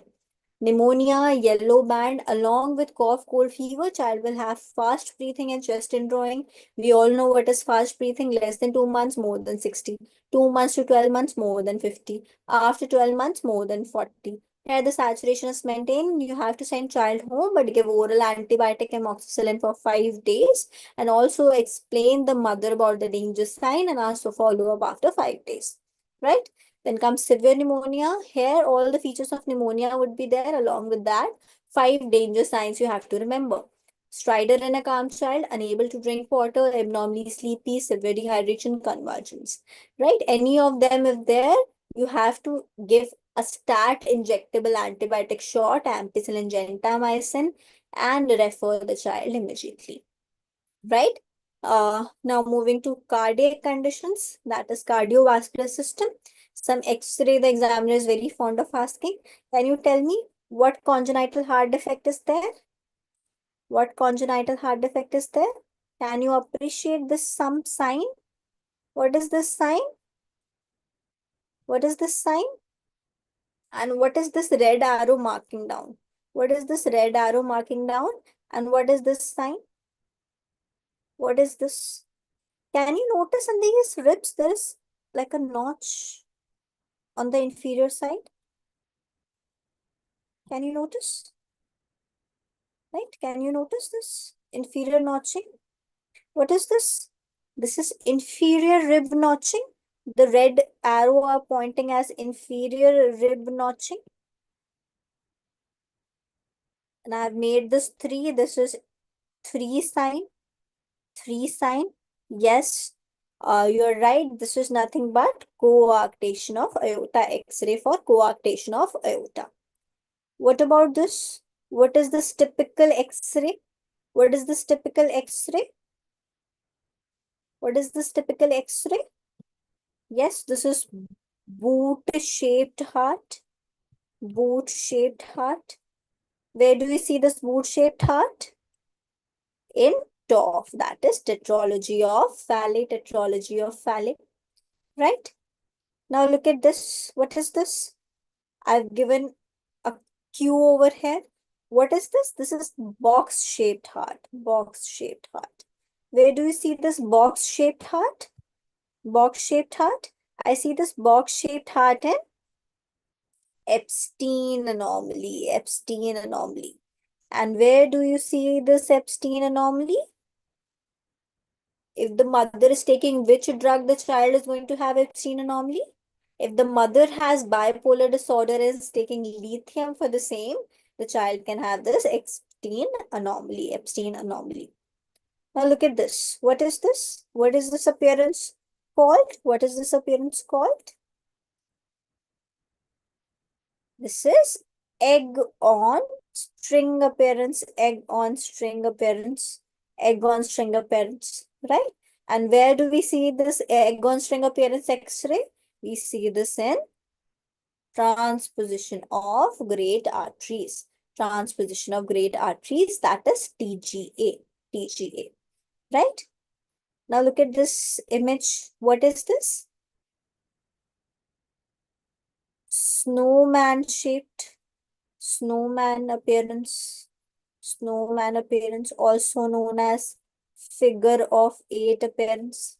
Pneumonia, yellow band, along with cough, cold, fever, child will have fast breathing and chest indrawing. We all know what is fast breathing, less than 2 months, more than 60. 2 months to 12 months, more than 50. After 12 months, more than 40. Here the saturation is maintained. You have to send child home, but give oral antibiotic amoxicillin for 5 days, and also explain the mother about the danger sign and ask for follow up after 5 days. Right? Then comes severe pneumonia. Here, all the features of pneumonia would be there. Along with that, 5 danger signs you have to remember. Stridor in a calm child, unable to drink water, abnormally sleepy, severe dehydration, convulsions. Right? Any of them, if there, you have to give a stat injectable antibiotic shot, ampicillin, gentamicin, and refer the child immediately. Right? Now moving to cardiac conditions, that is cardiovascular system. Some X-ray the examiner is very fond of asking. Can you tell me what congenital heart defect is there? What congenital heart defect is there? Can you appreciate this some sign? What is this sign? What is this sign? And what is this red arrow marking down? What is this red arrow marking down? And what is this sign? What is this? Can you notice in these ribs there is like a notch on the inferior side? Can you notice? Right? Can you notice this? Inferior notching. What is this? This is inferior rib notching. The red arrow are pointing as inferior rib notching. And I have made this 3. This is 3 sign. 3 sign. Yes, you're right. This is nothing but coarctation of aorta. X-ray for coarctation of aorta. What about this? What is this typical X-ray? What is this typical X-ray? What is this typical X-ray? Yes, this is boot-shaped heart. Boot-shaped heart. Where do we see this boot-shaped heart? In TOF. That is Tetralogy of Fallot. Tetralogy of Fallot. Right? Now look at this. What is this? I've given a Q over here. What is this? This is box-shaped heart. Box-shaped heart. Where do you see this box-shaped heart? Box-shaped heart. I see this box-shaped heart in Epstein anomaly. Epstein anomaly. And where do you see this Epstein anomaly? If the mother is taking which drug, the child is going to have Epstein anomaly. If the mother has bipolar disorder and is taking lithium for the same, the child can have this Epstein anomaly. Epstein anomaly. Now look at this. What is this? What is this appearance called? What is this appearance called? This is egg on string appearance, egg on string appearance, egg on string appearance, right? And where do we see this egg on string appearance X-ray? We see this in transposition of great arteries. Transposition of great arteries, that is TGA. TGA, right? Now look at this image. What is this? Snowman shaped. Snowman appearance. Snowman appearance, also known as figure of eight appearance.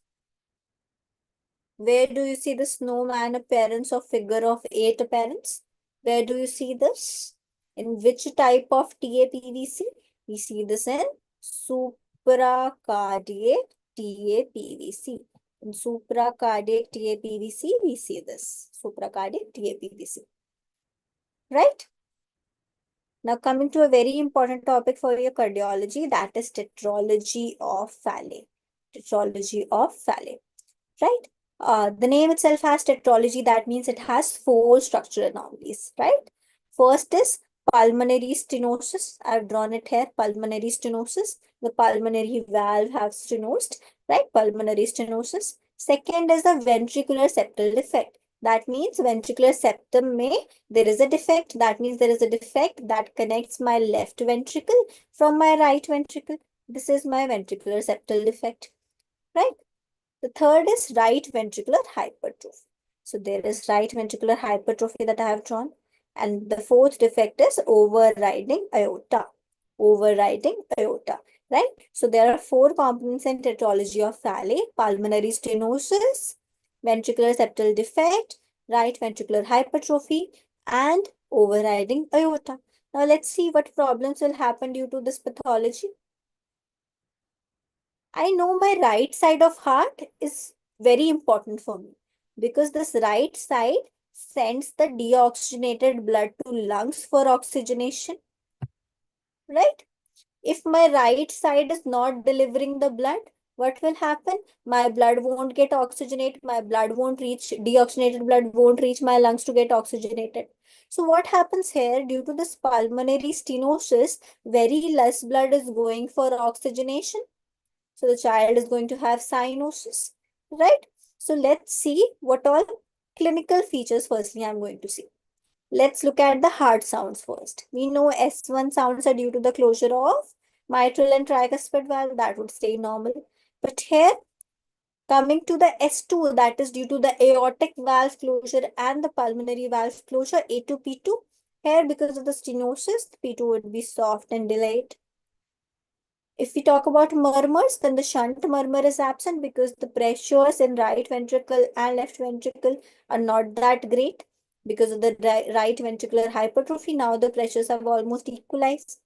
Where do you see the snowman appearance or figure of eight appearance? Where do you see this? In which type of TAPVC? We see this in supracardiac TAPVC. In supracardiac TAPVC, we see this. Supracardiac TAPVC. Right? Now coming to a very important topic for your cardiology, that is tetralogy of Fallot. Tetralogy of Fallot, right? The name itself has tetralogy. That means it has four structural anomalies, right? First is pulmonary stenosis. I've drawn it here, pulmonary stenosis. The pulmonary valve has stenosed, right? Pulmonary stenosis. Second is the ventricular septal defect. That means ventricular septum may, there is a defect. That means there is a defect that connects my left ventricle from my right ventricle. This is my ventricular septal defect, right? The third is right ventricular hypertrophy. So there is right ventricular hypertrophy that I have drawn. And the fourth defect is overriding aorta. Overriding aorta, right? So there are four components in tetralogy of Fallot: pulmonary stenosis, ventricular septal defect, right ventricular hypertrophy, and overriding aorta. Now let's see what problems will happen due to this pathology. I know my right side of heart is very important for me because this right side sends the deoxygenated blood to lungs for oxygenation, right? If my right side is not delivering the blood, what will happen? My blood won't get oxygenated. My blood won't reach, deoxygenated blood won't reach my lungs to get oxygenated. So what happens here? Due to this pulmonary stenosis, very less blood is going for oxygenation. So the child is going to have cyanosis, right? So let's see what all clinical features firstly I'm going to see. Let's look at the heart sounds first. We know S1 sounds are due to the closure of mitral and tricuspid valve, that would stay normal. But here, coming to the S2, that is due to the aortic valve closure and the pulmonary valve closure, A2, P2. Here, because of the stenosis, P2 would be soft and delayed. If we talk about murmurs, then the shunt murmur is absent because the pressures in right ventricle and left ventricle are not that great. Because of the right ventricular hypertrophy, now the pressures have almost equalized.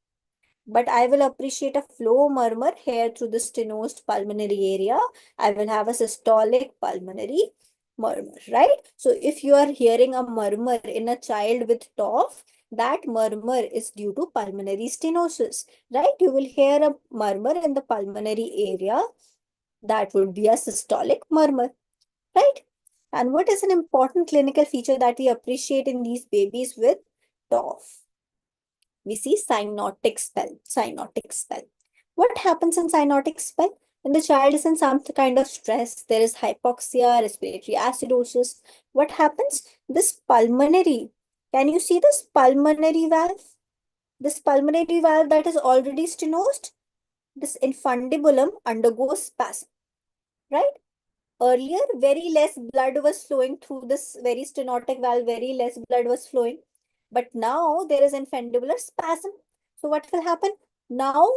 But I will appreciate a flow murmur here through the stenosed pulmonary area. I will have a systolic pulmonary murmur, right? So if you are hearing a murmur in a child with TOF, that murmur is due to pulmonary stenosis, right? You will hear a murmur in the pulmonary area. That would be a systolic murmur, right? And what is an important clinical feature that we appreciate in these babies with TOF? We see cyanotic spell. Cyanotic spell. What happens in cyanotic spell? When the child is in some kind of stress, there is hypoxia, respiratory acidosis. What happens? This pulmonary, can you see this pulmonary valve? This pulmonary valve that is already stenosed, this infundibulum undergoes spasm, right? Earlier, very less blood was flowing through this very stenotic valve, very less blood was flowing. But now there is infundibular spasm. So what will happen? Now,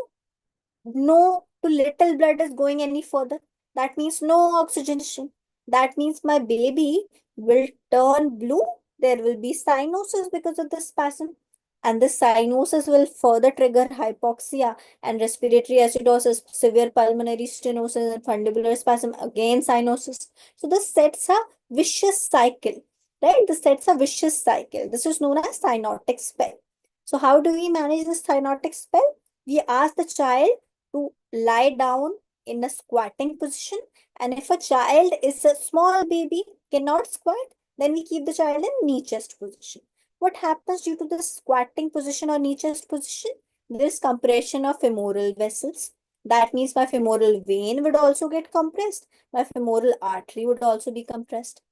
no to little blood is going any further. That means no oxygenation. That means my baby will turn blue. There will be cyanosis because of the spasm. And the cyanosis will further trigger hypoxia and respiratory acidosis, severe pulmonary stenosis, and fundibular spasm, again cyanosis. So this sets a vicious cycle, right? This sets a vicious cycle. This is known as cyanotic spell. So how do we manage this cyanotic spell? We ask the child to lie down in a squatting position. And if a child is a small baby, cannot squat, then we keep the child in knee chest position. What happens due to the squatting position or knee chest position? There is compression of femoral vessels. That means my femoral vein would also get compressed. My femoral artery would also be compressed.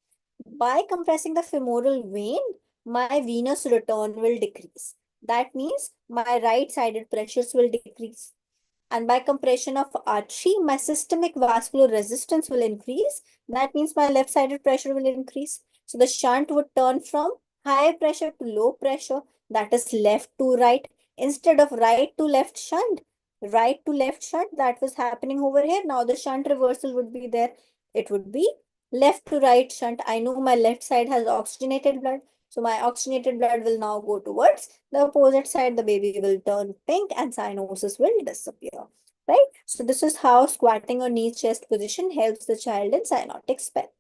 By compressing the femoral vein, my venous return will decrease. That means my right-sided pressures will decrease. And by compression of artery, my systemic vascular resistance will increase. That means my left-sided pressure will increase. So the shunt would turn from high pressure to low pressure, that is left to right, instead of right to left shunt. Right to left shunt, that was happening over here. Now the shunt reversal would be there. It would be left to right shunt. I know my left side has oxygenated blood. So my oxygenated blood will now go towards the opposite side. The baby will turn pink and cyanosis will disappear, right? So this is how squatting or knee chest position helps the child in cyanotic spell.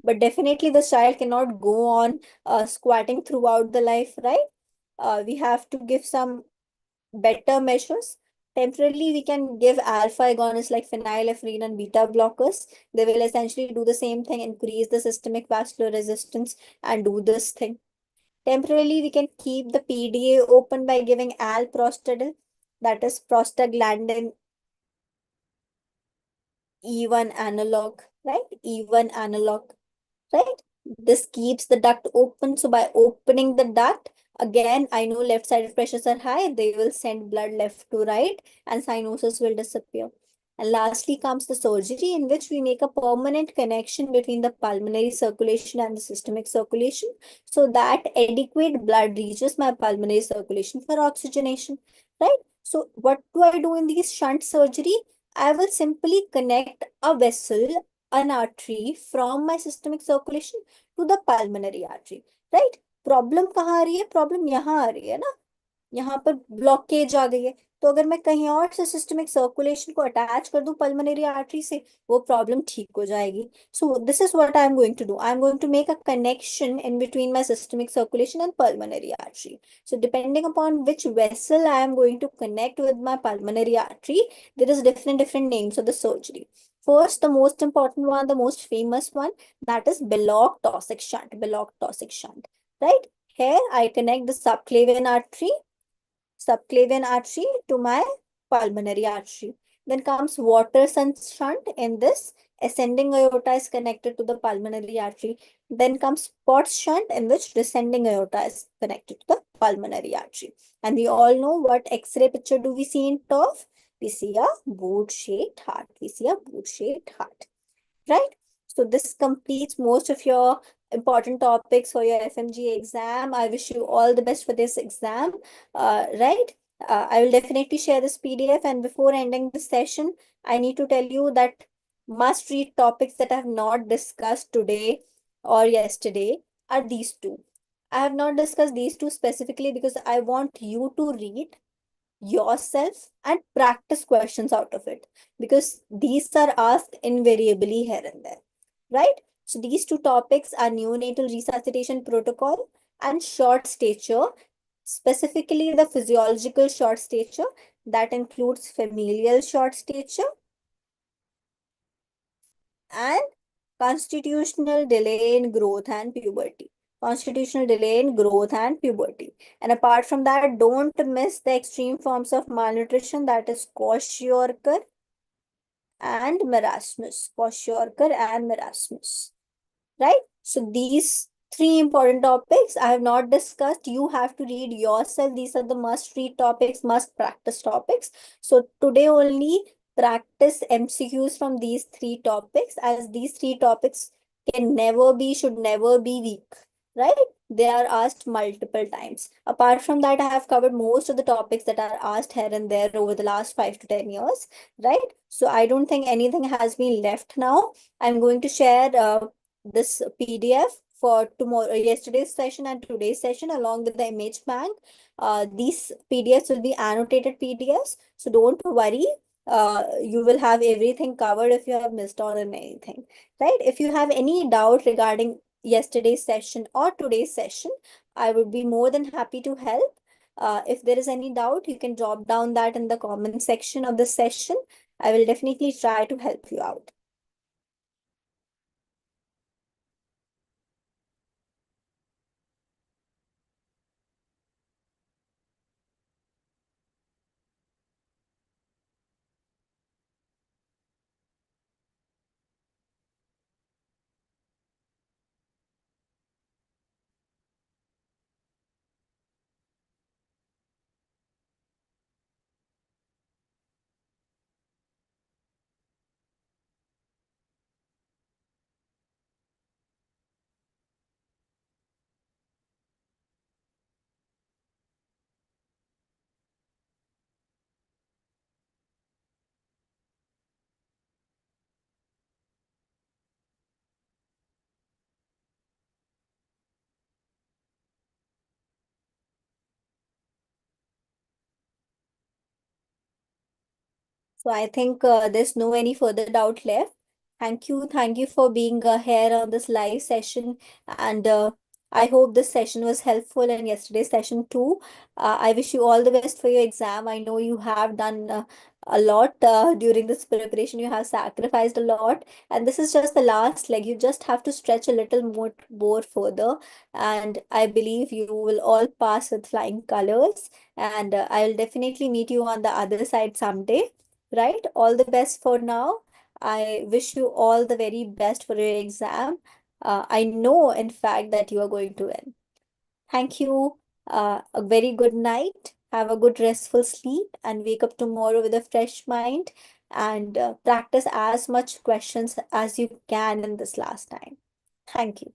But definitely the child cannot go on squatting throughout the life, right? We have to give some better measures. Temporarily, we can give alpha agonists like phenylephrine and beta blockers. They will essentially do the same thing, increase the systemic vascular resistance and do this thing. Temporarily, we can keep the PDA open by giving alprostadil, that is prostaglandin E1 analog, right? E1 analog, right? This keeps the duct open. So by opening the duct, again, I know left-sided pressures are high. They will send blood left to right and cyanosis will disappear. And lastly comes the surgery in which we make a permanent connection between the pulmonary circulation and the systemic circulation so that adequate blood reaches my pulmonary circulation for oxygenation, right? So what do I do in these shunt surgery? I will simply connect a vessel, an artery from my systemic circulation to the pulmonary artery, right? Problem कहाँ आ रही है? Problem यहाँ आ रही है ना, यहाँ पर blockage आ गई है. तो अगर मैं कहीं और से सिस्टमिक सर्कुलेशन को अटैच कर दूं पल्मोनरी आर्टरी से, वो प्रॉब्लम ठीक हो जाएगी. So this is what I am going to do. I am going to make a connection in between my systemic circulation and pulmonary artery. So depending upon which vessel I am going to connect with my pulmonary artery, there is different names of the surgery. First, the most important one, the most famous one, that is Belloc Taussig shunt. Belloc Taussig shunt, right? Here I connect the subclavian artery to my pulmonary artery. Then comes Watterson shunt. In this, ascending aorta is connected to the pulmonary artery. Then comes Potts shunt, in which descending aorta is connected to the pulmonary artery. And we all know what X-ray picture do we see in TOF? We see a boot-shaped heart. We see a boot-shaped heart, right? So this completes most of your important topics for your FMGA exam. I wish you all the best for this exam, right? I will definitely share this PDF, and before ending the session, I need to tell you that must read topics that I have not discussed today or yesterday are these two. I have not discussed these two specifically because I want you to read yourself and practice questions out of it, because these are asked invariably here and there, right? So these two topics are neonatal resuscitation protocol and short stature, specifically the physiological short stature that includes familial short stature and constitutional delay in growth and puberty. Constitutional delay in growth and puberty. And apart from that, don't miss the extreme forms of malnutrition, that is kwashiorkor and marasmus. Kwashiorkor and marasmus, right? So these three important topics I have not discussed. You have to read yourself. These are the must read topics, must practice topics. So today only practice MCQs from these three topics, as these three topics can never be, should never be weak. right? They are asked multiple times. Apart from that, I have covered most of the topics that are asked here and there over the last 5 to 10 years, right? So I don't think anything has been left now. I'm going to share this PDF for tomorrow, yesterday's session and today's session, along with the image bank. These PDFs will be annotated PDFs, so don't worry. You will have everything covered if you have missed out on anything, right? If you have any doubt regarding yesterday's session or today's session, I would be more than happy to help. If there is any doubt, you can drop down that in the comment section of the session. I will definitely try to help you out. So I think there's no any further doubt left. Thank you for being here on this live session, and I hope this session was helpful and yesterday's session too. I wish you all the best for your exam. I know you have done a lot during this preparation. You have sacrificed a lot, and this is just the last leg. You just have to stretch a little more further, and I believe you will all pass with flying colors. And I'll definitely meet you on the other side someday, right? All the best for now. I wish you all the very best for your exam. I know, in fact, that you are going to win. Thank you. A very good night. Have a good restful sleep and wake up tomorrow with a fresh mind, and practice as much questions as you can in this last time. Thank you.